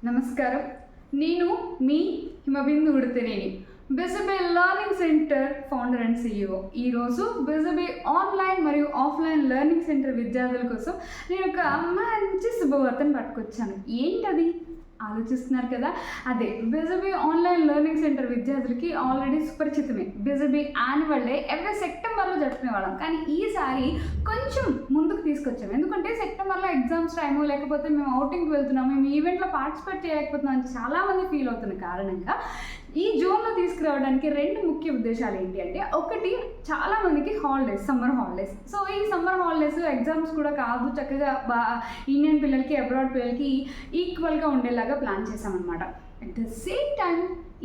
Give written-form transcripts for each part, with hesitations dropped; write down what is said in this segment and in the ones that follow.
నమస్కారం. నేను మీ హిమబిందు ఉడతనేని, బిజబే learning centre founder and CEO. ఈరోజు బిజబే ఆన్లైన్ మరియు ఆఫ్లైన్ లెర్నింగ్ సెంటర్ విద్యార్థుల కోసం నేను ఒక మంచి శుభవార్తను పట్టుకొచ్చాను. ఏంటది ఆలోచిస్తున్నారు కదా? అదే బిజబే ఆన్లైన్ లెర్నింగ్ సెంటర్ విద్యార్థులకి ఆల్రెడీ సుపరిచితమే. బిజబే యాన్యువల్ డే ఎవ్రీ సెప్టెంబర్లో జరుపుకునేవాళ్ళం, కానీ ఈసారి కొంచెం ముందుకు తీసుకొచ్చాము. ఎందుకంటే సెప్టెంబర్లో ఎగ్జామ్స్ టైము, లేకపోతే మేము అవుటింగ్కి వెళ్తున్నాము, మేము ఈవెంట్లో పార్టిసిపేట్ చేయలేకపోతున్నాం అని చాలామంది ఫీల్ అవుతున్న కారణంగా ఈ జూన్లో తీసుకురావడానికి రెండు ముఖ్య ఉద్దేశాలు ఏంటి అంటే, ఒకటి చాలామందికి హాలిడేస్, సమ్మర్ హాలిడేస్. సో ఈ సమ్మర్ హాలిడేస్ ఎగ్జామ్స్ కూడా కాదు, చక్కగా ఇండియన్ పిల్లలకి అబ్రాడ్ పిల్లలకి ఈక్వల్గా ఉండేలాగా ప్లాన్ చేసామన్నమాట. అట్ ద సేమ్ టైం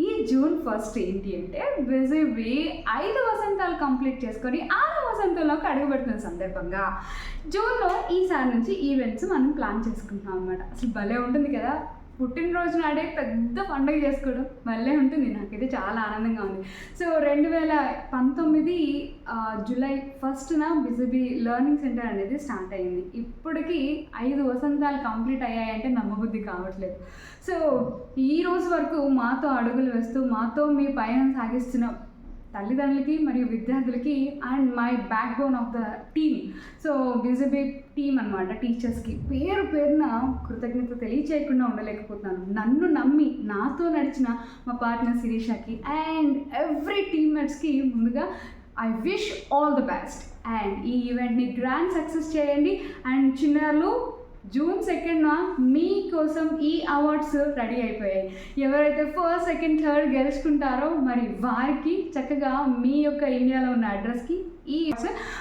ఈ జూన్ 1 ఏంటి అంటే, బిజబే 5 వసంతాలు కంప్లీట్ చేసుకొని 6వ వసంతంలోకి అడుగుపెడుతున్న సందర్భంగా జూన్లో ఈసారి నుంచి ఈవెంట్స్ మనం ప్లాన్ చేసుకుంటున్నాం అన్నమాట. అసలు భలే ఉంటుంది కదా, పుట్టినరోజు నాడే పెద్ద పండుగ చేసుకోవడం భలే ఉంటుంది. నాకైతే చాలా ఆనందంగా ఉంది. సో 2019 జూలై 1న బిజబే లెర్నింగ్ సెంటర్ అనేది స్టార్ట్ అయింది. ఇప్పటికీ 5 వసంతాలు కంప్లీట్ అయ్యాయంటే నమ్మబుద్ధి కావట్లేదు. సో ఈ రోజు వరకు మాతో అడుగులు వేస్తూ మాతో మీ పయనం సాగిస్తున్న తల్లిదండ్రులకి మరియు విద్యార్థులకి and my backbone of the team, so బిజబే టీమ్ అనమాట, టీచర్స్కి పేరు పేరున కృతజ్ఞత తెలియచేయకుండా ఉండలేకపోతున్నాను. నన్ను నమ్మి నాతో నడిచిన మా పార్ట్నర్ శిరీషకి అండ్ ఎవ్రీ టీమ్మేట్స్కి ముందుగా I wish all the best. And ఈ ఈవెంట్ని గ్రాండ్ సక్సెస్ చేయండి. అండ్ చిన్నారులు, జూన్ 2న మీకోసం ఈ అవార్డ్స్ రెడీ అయిపోయాయి. ఎవరైతే 1st, 2nd, 3rd గెలుచుకుంటారో మరి వారికి చక్కగా మీ యొక్క ఇండియాలో ఉన్న అడ్రస్కి ఈ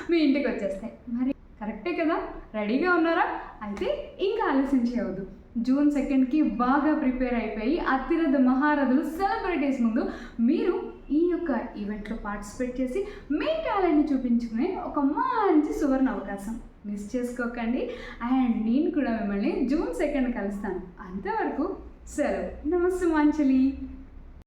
మీ ఇంటికి వచ్చేస్తాయి. మరి కరెక్టే కదా? రెడీగా ఉన్నారా? అయితే ఇంకా ఆలస్యం చేయవద్దు. జూన్ 2కి బాగా ప్రిపేర్ అయిపోయి అతిరథ మహారథులు సెలబ్రిటీస్ ముందు మీరు ఈ యొక్క ఈవెంట్లో పార్టిసిపేట్ చేసి మీ టాలెంట్ని చూపించుకునే ఒక మంచి సువర్ణ అవకాశం. మిస్ చేసుకోకండి. అండ్ నేను కూడా మిమ్మల్ని జూన్ 2న కలుస్తాను. అంతవరకు సెలవు. నమస్తే మంచలి.